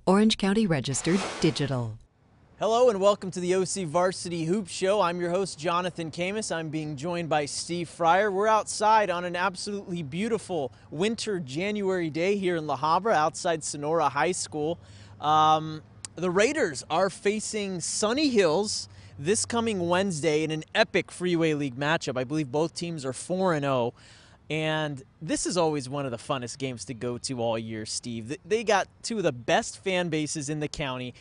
Orange County Registered Digital. Hello and welcome to the OCVarsity Hoops Show. I'm your host, Jonathan Khamis. I'm being joined by Steve Fryer. We're outside on an absolutely beautiful winter January day here in La Habra, outside Sonora High School. The Raiders are facing Sunny Hills this coming Wednesday in an epic Freeway League matchup. I believe both teams are 4-0. And this is always one of the funnest games to go to all year, Steve. They got two of the best fan bases in the county.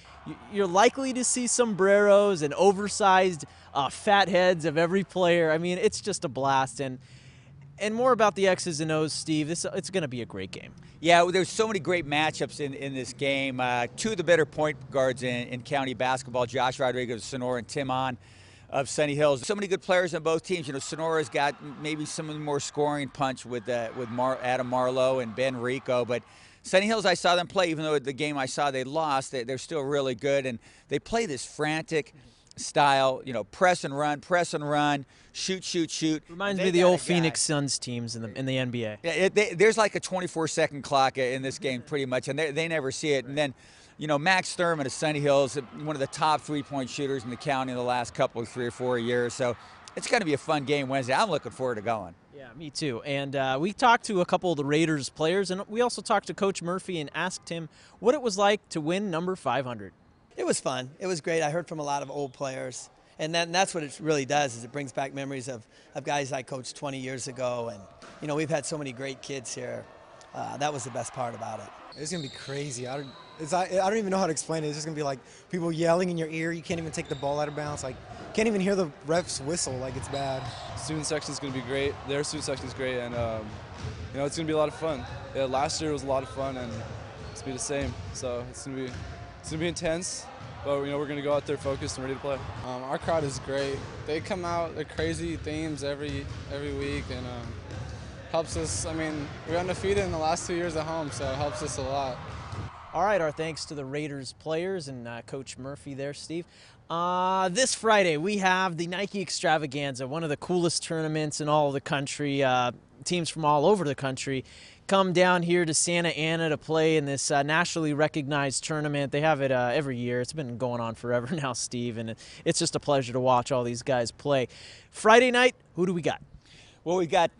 You're likely to see sombreros and oversized fat heads of every player. I mean, it's just a blast. And more about the X's and O's, Steve. It's going to be a great game. Yeah, well, there's so many great matchups in this game. Two of the better point guards in county basketball, Josh Rodriguez of Sonora and Tim On of Sunny Hills. So many good players on both teams. You know, Sonora's got maybe some of the more scoring punch with Adam Marlowe and Ben Rico, but Sunny Hills, I saw them play, even though the game I saw they lost, they're still really good, and they play this frantic style, you know, press and run, shoot, shoot, shoot. Reminds me of the old Phoenix Suns teams in the NBA. Yeah, there's like a 24-second clock in this game pretty much, and they never see it. And then, you know, Max Thurman of Sunny Hills, one of the top three-point shooters in the county in the last couple of 3 or 4 years. So it's going to be a fun game Wednesday. I'm looking forward to going. Yeah, me too. And we talked to a couple of the Raiders players, and we also talked to Coach Murphy and asked him what it was like to win number 500. It was fun. It was great. I heard from a lot of old players. And that's what it really does, is it brings back memories of guys I coached 20 years ago. And, you know, we've had so many great kids here. That was the best part about it. It's going to be crazy. I don't even know how to explain it. It's just going to be like people yelling in your ear. You can't even take the ball out of bounds. Like, can't even hear the refs whistle. Like, it's bad. Student section is going to be great. Their student section is great. And, you know, it's going to be a lot of fun. Yeah, last year was a lot of fun, and it's going to be the same. So it's going to be intense. But, you know, we're going to go out there focused and ready to play. Our crowd is great. They come out, they're crazy themes every week, and helps us. I mean, we're undefeated in the last 2 years at home, so it helps us a lot. All right, our thanks to the Raiders players and Coach Murphy there, Steve. This Friday, we have the Nike Extravaganza, one of the coolest tournaments in all of the country. Teams from all over the country come down here to Santa Ana to play in this nationally recognized tournament. They have it every year. It's been going on forever now, Steve, and it's just a pleasure to watch all these guys play. Friday night, who do we got? Well, we got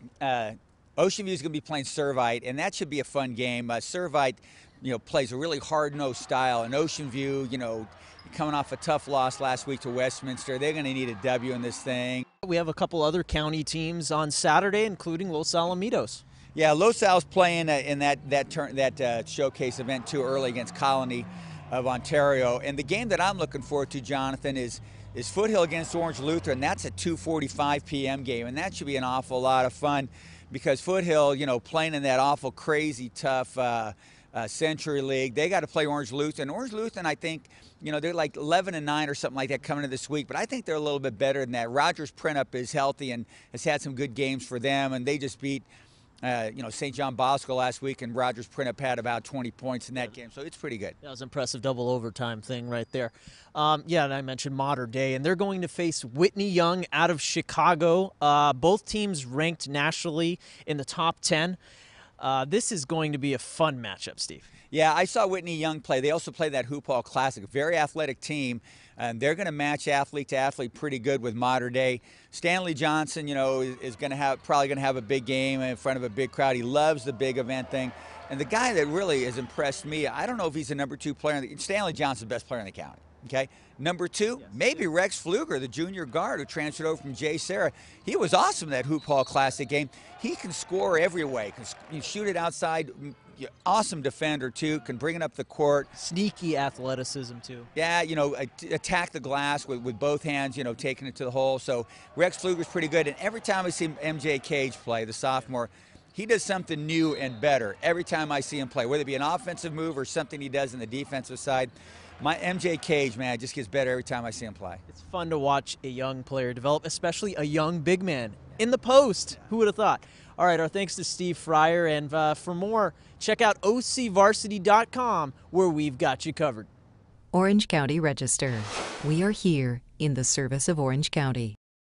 Ocean View is going to be playing Servite, and that should be a fun game. Servite, you know, plays a really hard-nosed style, and Ocean View, you know, coming off a tough loss last week to Westminster, they're going to need a W in this thing. We have a couple other county teams on Saturday, including Los Alamitos. Yeah, Los Al's playing in that showcase event too early against Colony of Ontario. And the game that I'm looking forward to, Jonathan, is Foothill against Orange Lutheran. That's a 2:45 p.m. game, and that should be an awful lot of fun because Foothill, you know, playing in that awful, crazy, tough Century League, they got to play Orange Lutheran. Orange Lutheran, I think, you know, they're like 11-9 or something like that coming into this week, but I think they're a little bit better than that. Rogers Printup is healthy and has had some good games for them, and they just beat you know, St. John Bosco last week, and Rogers Printup had about 20 points in that game, so it's pretty good. That was an impressive double overtime thing right there. Yeah, and I mentioned Modern Day, and they're going to face Whitney Young out of Chicago. Both teams ranked nationally in the top 10. This is going to be a fun matchup, Steve. Yeah, I saw Whitney Young play. They also play that Hoop Hall Classic, a very athletic team. And they're going to match athlete to athlete pretty good with Modern Day. Stanley Johnson, you know, is going to probably going to have a big game in front of a big crowd. He loves the big event thing. And the guy that really has impressed me, I don't know if he's a number 2 player. Stanley Johnson's the best player in the county. Okay, number 2, yes, maybe Rex Pfluger, the junior guard who transferred over from J. Sarah. He was awesome in that Hoop Hall Classic game. He can score every way. Can shoot it outside. Awesome defender, too. Can bring it up the court. Sneaky athleticism, too. Yeah, you know, attack the glass with both hands, you know, taking it to the hole. So Rex Pfluger's pretty good. And every time I see MJ Cage play, the sophomore, he does something new and better every time I see him play, whether it be an offensive move or something he does on the defensive side. My MJ Cage, man, just gets better every time I see him play. It's fun to watch a young player develop, especially a young big man in the post. Who would have thought? All right, our thanks to Steve Fryer. And for more, check out OCVarsity.com, where we've got you covered. Orange County Register. We are here in the service of Orange County.